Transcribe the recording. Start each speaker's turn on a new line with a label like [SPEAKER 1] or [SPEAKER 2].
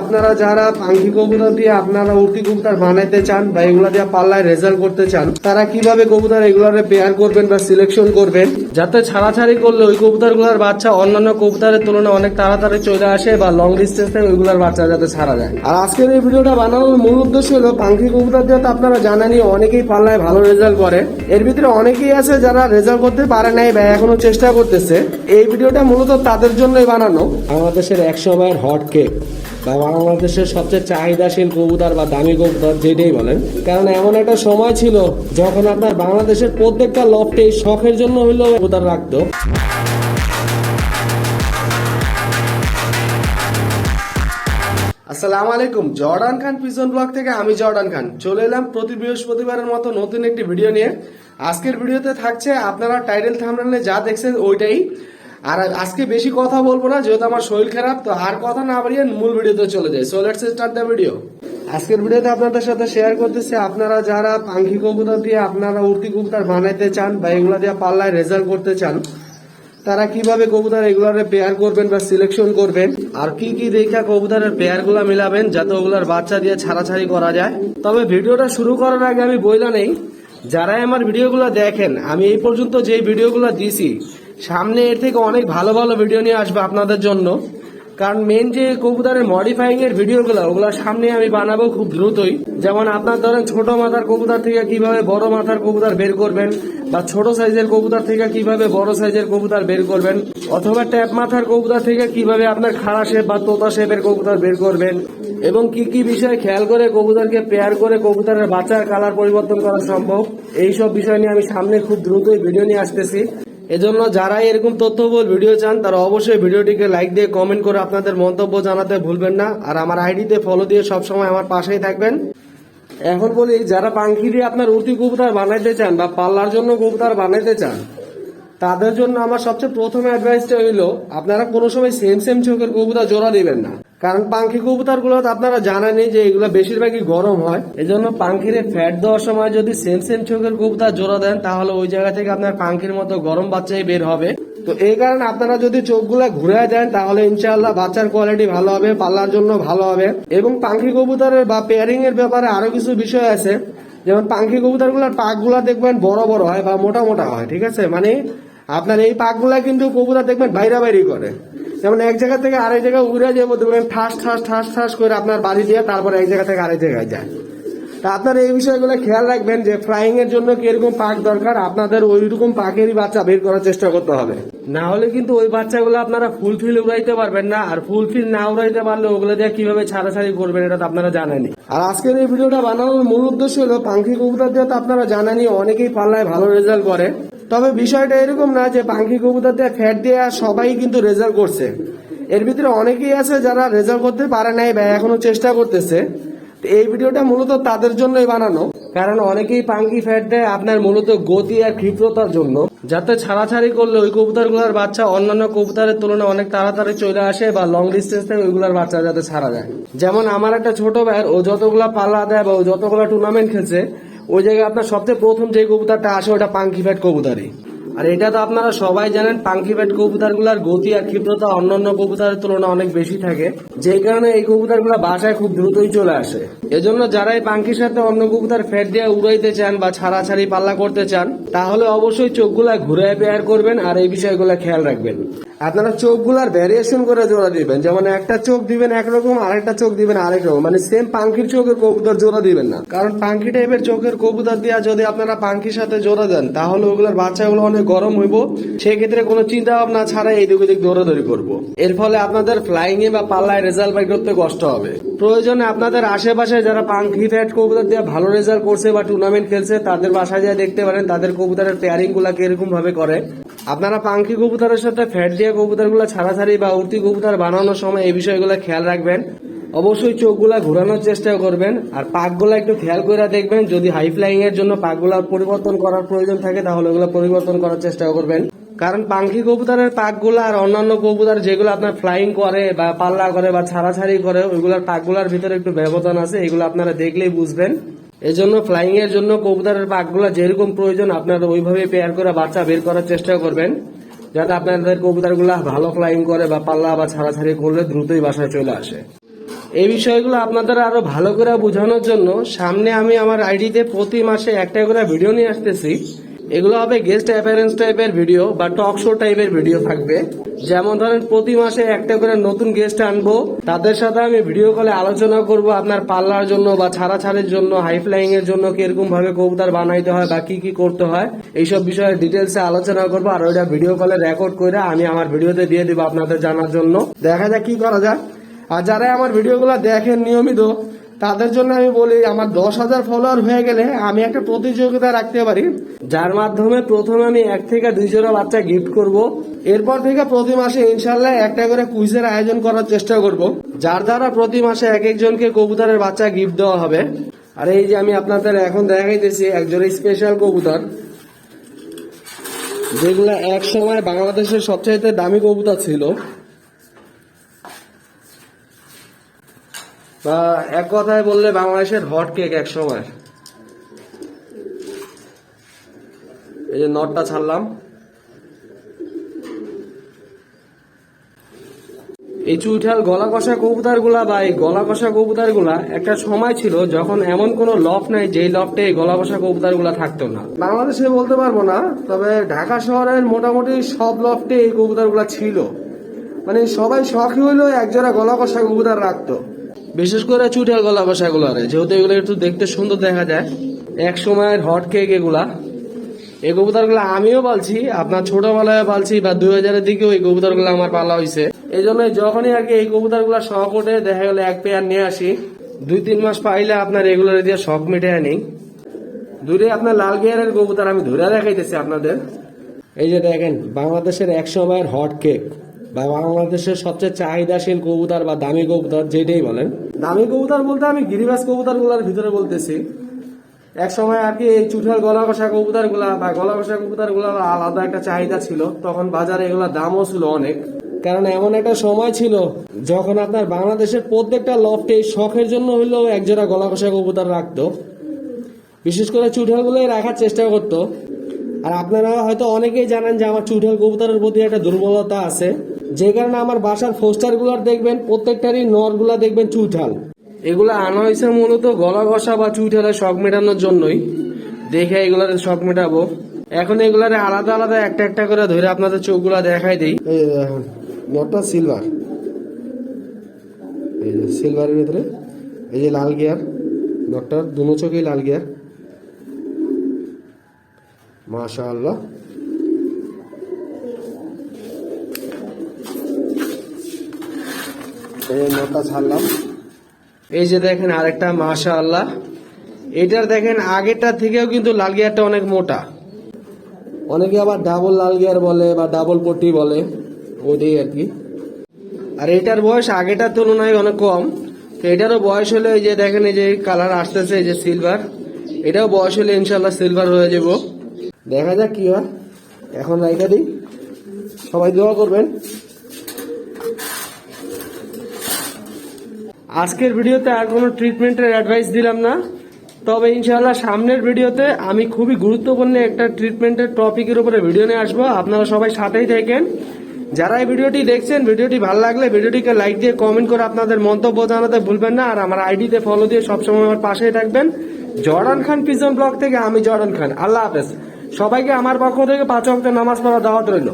[SPEAKER 1] আপনারা যারা পাখি কবুতর দিয়ে আপনারা উড়তি কবুতর বানাইতে চান বা এগুলা দিয়ে পাল্লায় রেজাল্ট করতে চান, তারা কিভাবে কবুতর এগুলারে পেয়ার করবেন বা সিলেকশন করবেন যাতে ছাড়াছাড়ি করলে ওই কবুতরগুলোর বাচ্চা অন্যান্য কবুতরের তুলনায় অনেক তাড়াতাড়ি চলে আসে বা লং ডিস্টেন্সে ওইগুলোর বাচ্চা যাতে ছাড়া যায়। আর আজকের এই ভিডিওটা বানানোর মূল উদ্দেশ্য হলো পাখি কবুতর দিয়ে তো আপনারা জানেনই অনেকেই পাল্লায় ভালো রেজাল্ট করে, এর ভিতরে অনেকেই আছে যারা রেজাল্ট করতে পারে নাই বা এখনো চেষ্টা করতেছে। এই ভিডিওটা মূলত তাদের জন্যই বানানো। বাংলাদেশের 100 ভাইয়ের হট কেক বা বাংলাদেশের সবচেয়ে চাহিদাশীল কবুতর বা দামি কবুতর যেটাই বলেন, কারণ এমন একটা সময় ছিল যখন আপনার বাংলাদেশের প্রত্যেকটা লফটে শখের জন্য হইলেও কবুতর রাখতো। আসসালামু আলাইকুম, জর্ডান খান পিজন ব্লগ থেকে আমি জর্ডান খান চলে এলাম প্রতি বৃহস্পতিবারের মতো নতুন একটি ভিডিও নিয়ে। আজকের ভিডিওতে থাকছে আপনারা টাইটেল থাম্বনেলে যা দেখছেন ওইটাই। আর আজকে বেশি কথা বলবো না যেহেতু আমার শরীর খারাপ, তো আর কথা না বাড়িয়ে মূল ভিডিওতে চলে যাই। So let's start the video. আজকের ভিডিওতে আপনাদের সাথে শেয়ার করতেছি আপনারা যারা পাখি কবুতর দিয়ে আপনারা উড়তি কবুতর বানাইতে চান বা এগুলা দিয়ে পাল্লায় রেজাল্ট করতে চান, তারা কিভাবে কবুতর এগুলারে পেয়ার করবেন বা সিলেকশন করবেন আর কি কি দেখা কবুতরের পেয়ার গুলা মিলাবেন যাতে ওগুলার বাচ্চা দিয়ে ছাড়াছাড়ি করা যায়। তবে ভিডিওটা শুরু করার আগে আমি বইলা নেই, যারাই আমার ভিডিওগুলো দেখেন, আমি এই পর্যন্ত যে ভিডিওগুলো দিছি সামনে এর থেকে অনেক ভালো ভালো ভিডিও নিয়ে আসবে আপনাদের জন্য। কারণ মেন যে কবুতরের মডিফাইং এর ভিডিওগুলো ওগুলো সামনে আমি বানাবো খুব দ্রুতই। যেমন আপনার ধরেন ছোট মাথার কবুতর থেকে কিভাবে বড় মাথার কবুতর বের করবেন, বা ছোট সাইজের কবুতর থেকে কিভাবে বড় সাইজের কবুতর বের করবেন, অথবা ট্যাপ মাথার কবুতর থেকে কিভাবে আপনার খাড়া শেপ বা তোতা শেপের কবুতর বের করবেন, এবং কি কি বিষয় খেয়াল করে কবুতরকে পেয়ার করে কবুতরের বাচ্চার কালার পরিবর্তন করা সম্ভব, এইসব বিষয় নিয়ে আমি সামনে খুব দ্রুতই ভিডিও নিয়ে আসতেছি। এজন্য যারা এরকম তথ্যবহুল ভিডিও চান তারা অবশ্যই ভিডিওটিকে লাইক দিয়ে কমেন্ট করে আপনাদের মন্তব্য জানাতে ভুলবেন না। আর আমার আইডিতে ফলো দিয়ে সবসময় আমার পাশেই থাকবেন। এখন বলি, যারা পাখি দিয়ে আপনার উড়তি কবুতর বানাইতে চান বা পাল্লার জন্য কবুতর বানাইতে চান, তাদের জন্য আমার সবচেয়ে প্রথম অ্যাডভাইসটা হইলো আপনারা কোনো সময় সেম সেম চোখের কবুতর জোড়া দিবেন না। কারণ পাখি কবুতর গুলো আপনারা জানেনই যে এগুলো বেশিরভাগই গরম হয়, এজন্য পাখিরে ফ্যাট দেওয়ার সময় যদি সেম সেম চোখের কবুতর জোড়া দেন তাহলে ওই জায়গা থেকে আপনার পাখির মতো গরম বাচ্চাই বের হবে। তো এই কারণে আপনারা যদি চোখগুলা ঘুরে দেন তাহলে ইনশাআল্লাহ বাচ্চার কোয়ালিটি ভালো হবে, পাল্লার জন্য ভালো হবে। এবং পাখি কবুতরের বা পেয়ারিং এর ব্যাপারে আরো কিছু বিষয় আছে, যেমন পাখি কবুতর গুলার পাক গুলা দেখবেন বড় বড় হয় বা মোটা মোটা হয়, ঠিক আছে? মানে আপনার এই পাকগুলা কিন্তু কবুতর দেখবেন বাইরা বাইরি করে, যেমন এক জায়গা থেকে আরেক জায়গায় উড়ে যাবো দেখবেন ঠাস ঠাস ঠাস ঠাস করে আপনার বাড়ি দিয়ে তারপর এক জায়গা থেকে আরেক জায়গায় যায়। তা আপনার এই বিষয়গুলো খেয়াল রাখবেন যে ফ্লাইং এর জন্য কিরকম পাক দরকার, আপনাদের ওইরকম পাকেরই বাচ্চা বের করার চেষ্টা করতে হবে। না হলে কিন্তু ওই বাচ্চাগুলো আপনারা ফুলফিল উড়াইতে পারবেন না, আর ফুলফিল না উড়াইতে পারলে ওগুলো দিয়ে কিভাবে ছাড়াছাড়ি করবেন এটা তো আপনারা জানেনই। আর আজকের এই ভিডিওটা বানানোর মূল উদ্দেশ্য হলো পাখি কবুতর দিয়ে তো আপনারা জানেনই অনেকেই পাল্লায় ভালো রেজাল্ট করে। তবে বিষয়টা এরকম না যে পাখি কবুতর দিয়ে ফ্যাট দিয়ে সবাই কিন্তু রেজাল্ট করছে, এর ভিতরে অনেকেই আছে যারা রেজাল্ট করতে পারে নাই বা এখনো চেষ্টা করতেছে। এই ভিডিওটা মূলত তাদের জন্যই বানানো, কারণ অনেকেই পাখি ফ্যাট দেয় আপনার মূলত গতি আর ক্ষিপ্রতার জন্য, যাতে ছাড়াছাড়ি করলে ওই কবুতরগুলোর বাচ্চা অন্যান্য কবুতরের তুলনায় অনেক তাড়াতাড়ি চলে আসে বা লং ডিস্টেন্স থেকে ওইগুলোর বাচ্চা যাতে ছাড়া যায়। যেমন আমার একটা ছোট ভাইয়ের, ও যতগুলা পাল্লা দেয় বা ও যতগুলা টুর্নামেন্ট খেলছে, ওই জায়গায় আপনার সবচেয়ে প্রথম যে কবুতরটা আসে ওটা পাখি ফ্যাট কবুতরই। আর এটা তো আপনারা সবাই জানেন পাখি ফ্যাট কবুতরগুলোর গতি আর ক্ষিপ্রতা অন্যান্য কবুতরের তুলনায় অনেক বেশি থাকে, যে কারণে এই কবুতরগুলো বাসায় খুব দ্রুতই চলে আসে। এজন্য যারা এই পাখির সাথে অন্য কবুতর ফ্যাট দিয়ে উড়াইতে চান বা ছাড়াছাড়ি পাল্লা করতে চান, তাহলে অবশ্যই চোখগুলা ঘুরে পেয়ার করবেন আর এই বিষয়গুলো খেয়াল রাখবেন। আপনারা চোখগুলার ভ্যারিয়েশন করে জোড়া দিবেন, যেমন একটা চোখ দিবেন একরকম, আরেকটা চোখ দিবেন আরেক রকম, মানে সেম পাখির চোখের কবুতর জোড়া দিবেন না। কারণ পাখি টাইপের চোখের কবুতর দিয়ে যদি আপনারা পাখির সাথে জোড়া দেন তাহলে ওগুলোর বাচ্চাগুলো অনেক গরম হইব, সেক্ষেত্রে কোনো চিন্তা ভাবনা ছাড়া এইদিক ওদিক দৌড়াদৌড়ি করবো। এর ফলে আপনাদের ফ্লাইং এ বা পাল্লায় রেজাল্ট বাই করতে কষ্ট হবে। প্রয়োজনে আপনাদের আশেপাশে যারা পাখি ফ্যাট কবুতর দিয়ে ভালো রেজাল্ট করছে বা টুর্নামেন্ট খেলছে তাদের বাসায় যায় দেখতে পারেন তাদের কবুতরের পেয়ারিং গুলা কিরকম ভাবে করে। আপনারা পাখি কবুতরের সাথে ফ্যাট দিয়ে কবুতর গুলা ছাড়াছাড়ি বা উড়তি কবুতর বানানোর সময় এই বিষয়গুলো খেয়াল রাখবেন। অবশ্যই চোখগুলা ঘোরানোর চেষ্টা করবেন আর পাকগুলা একটু খেয়াল করে দেখবেন, যদি হাই ফ্লাইং এর জন্য পাকগুলা পরিবর্তন করার প্রয়োজন থাকে তাহলে ওগুলো পরিবর্তন করার চেষ্টা করবেন। কারণ পাখি কবুতরের পাকগুলা আর অন্যান্য কবুতর যেগুলো আপনার ফ্লাইং করে বা পাল্লা করে বা ছাড়াছাড়ি করে ওইগুলোর পাকগুলার ভিতরে একটু ব্যবধান আছে, এগুলো আপনারা দেখলেই বুঝবেন। এজন্য ফ্লাইং এর জন্য কবুতরের পাকগুলা যেরকম প্রয়োজন আপনারা ওইভাবে পেয়ার করে বাচ্চা বের করার চেষ্টা করবেন, যাতে আপনাদের কবুতরগুলা ভালো ফ্লাইং করে বা পাল্লা বা ছাড়াছাড়ি করলে দ্রুতই বাসায় চলে আসে। এই বিষয়গুলো আপনাদের আরো ভালো করে বোঝানোর জন্য সামনে আমি আমার আইডিতে প্রতি মাসে একটা করে ভিডিও নিয়ে আসতেছি। এগুলো হবে গেস্ট অ্যাপিয়ারেন্স টাইপের ভিডিও বা টক শো টাইপের ভিডিও থাকবে। যেমন ধরেন প্রতি মাসে একটা করে নতুন গেস্ট আনবো, তাদের সাথে আমি ভিডিও কলে আলোচনা করব আপনার পাল্লার জন্য বা ছাড়াছাড়ির জন্য, হাই ফ্লাইং এর জন্য কিরকম ভাবে কবুতর বানাইতে হয় বা কি কি করতে হয় এইসব বিষয়ে ডিটেলসে আলোচনা করবো। আর ওইটা ভিডিও কলে রেকর্ড করে আমি আমার ভিডিওতে দিয়ে দিব আপনাদের জানার জন্য। দেখা যাক কি করা যায়। আর যারা আমার ভিডিওগুলো দেখেন নিয়মিত তাদের জন্য আমি বলি, আমার 10,000 ফলোয়ার হয়ে গেলে আমি একটা প্রতিযোগিতা রাখতে পারি, যার মাধ্যমে প্রথমে আমি 1 থেকে 2 জোড়া বাচ্চা গিফট করব। এরপর থেকে প্রতি মাসে ইনশাল্লাহ একটা করে কুইজের আয়োজন করার চেষ্টা করব, যার দ্বারা প্রতি মাসে এক একজনকে কবুতরের বাচ্চা গিফট দেওয়া হবে। আর এই যে আমি আপনাদের এখন দেখাইতেছি একজোড়া স্পেশাল কবুতর, যেগুলো এক সময় বাংলাদেশের সবচাইতে দামি কবুতর ছিল, বা এক কথায় বললে বাংলাদেশের হট কেক এক সময়। এই যে নটটা ছাড়লাম। এই চুইঠাল গলা কষা কবুতর গুলা বা এই গলা কষা কবুতর গুলা একটা সময় ছিল যখন এমন কোন লফট নাই যেই লফটে এই গলা কষা কবুতর গুলা থাকতো না। বাংলাদেশে বলতে পারবো না, তবে ঢাকা শহরের মোটামুটি সব লফটে এই কবুতর গুলা ছিল। মানে সবাই শখই হইলো একজোড়া গলা কষা কবুতর রাখতো, বিশেষ করে চুইঠাল গলা কষা গুলারে, যেহেতু এগুলো একটু দেখতে সুন্দর দেখা যায়। এক সময়ের হট কেক এগুলা। এই কবুতর গুলা আমিও পালছি, আপনার ছোটবেলায় পালছি, বা 2000-এর দিকেও এই কবুতর গুলা আমার পালা হয়েছে। এই জন্য যখনই আর কি এই কবুতর গুলা শখ ওঠে, দেখা গেলে এক পেয়ার নিয়ে আসি। 2-3 মাস পাইলে আপনার এগুলোর দিয়ে শখ মিটে আনি। দূরে আপনার লাল গিয়ারের কবুতর আমি ধরে দেখাইতেছি আপনাদের। এই যে দেখেন বাংলাদেশের এক সময়ের হট কেক বা বাংলাদেশের সবচেয়ে চাহিদাশীল কবুতর বা দামি কবুতর যেটাই বলেন। দামি কবুতর বলতে আমি গিরিবাজ কবুতর গুলার ভিতরে বলতেছি। এক সময় আর কি এই চুঠাল গলা কষা কবুতর গুলা বা গলা কষা কবুতর গুলা আলাদা একটা চাহিদা ছিল। তখন বাজারে এগুলা দামও ছিল অনেক, কারণ এমন একটা সময় ছিল যখন আপনার বাংলাদেশের প্রত্যেকটা লফটে শখের জন্য হইলেও একজোড়া গলা কষা কবুতর রাখতো, বিশেষ করে চুঠাল গুলোই রাখার চেষ্টা করতো। আর আপনারা হয়তো অনেকেই জানেন যে আমার চুঠাল কবুতরের প্রতি একটা দুর্বলতা আছে, যে কারণে আমার বাসার ফোস্টার গুলার দেখবেন প্রত্যেকটারই নর গুলা দেখবেন চুঠাল। এগুলা আনা হয়েছে মূলত গলা ঘষা বা চুইঠালের শখ মেটানোর জন্যই। দেখে এগুলার শখ মেটাবো। এখন এগুলার আলাদা আলাদা একটা একটা করে ধরে আপনাদের চোখগুলা দেখাই দিই। নটটা সিলভার, এই যে সিলভারের ভিতরে এই যে লাল গিয়ার, নটটার দুনো চোখেই লাল গিয়ার, মাশাআল্লাহ। এই নটটা ছাড়লাম। এই যে দেখেন আরেকটা, মাশাআল্লাহ। এটার দেখেন আগেরটার থেকেও কিন্তু লাল গিয়ারটা অনেক মোটা। অনেকে আবার ডাবল লাল গিয়ার বলে বা ডাবল পট্টি বলে, ওইটাই আর কি। আর এটার বয়স আগেটার তুলনায় অনেক কম। তো এটারও বয়স হলে এই যে দেখেন এই যে কালার আসতেছে, এই যে সিলভার, এটাও বয়স হলে ইনশাল্লাহ সিলভার হয়ে যাব। দেখা যাক কি হয়। এখন রাইখা দিই, সবাই দোয়া করবেন। আজকের ভিডিওতে আর কোনো ট্রিটমেন্টের অ্যাডভাইস দিলাম না, তবে ইনশাআল্লাহ সামনের ভিডিওতে আমি খুবই গুরুত্বপূর্ণ একটা ট্রিটমেন্টের টপিকের উপরে ভিডিও নিয়ে আসবো। আপনারা সবাই সাথেই থাকেন। যারা এই ভিডিওটি দেখছেন, ভিডিওটি ভালো লাগলে ভিডিওটিকে লাইক দিয়ে কমেন্ট করে আপনাদের মন্তব্য জানাতে ভুলবেন না। আর আমার আইডিতে ফলো দিয়ে সবসময় আমার পাশেই থাকবেন। জর্ডান খান পিজন ব্লগ থেকে আমি জর্ডান খান। আল্লাহ হাফেজ। সবাইকে আমার পক্ষ থেকে 5 ওয়াক্ত নামাজ পড়া দাওয়াত রইল।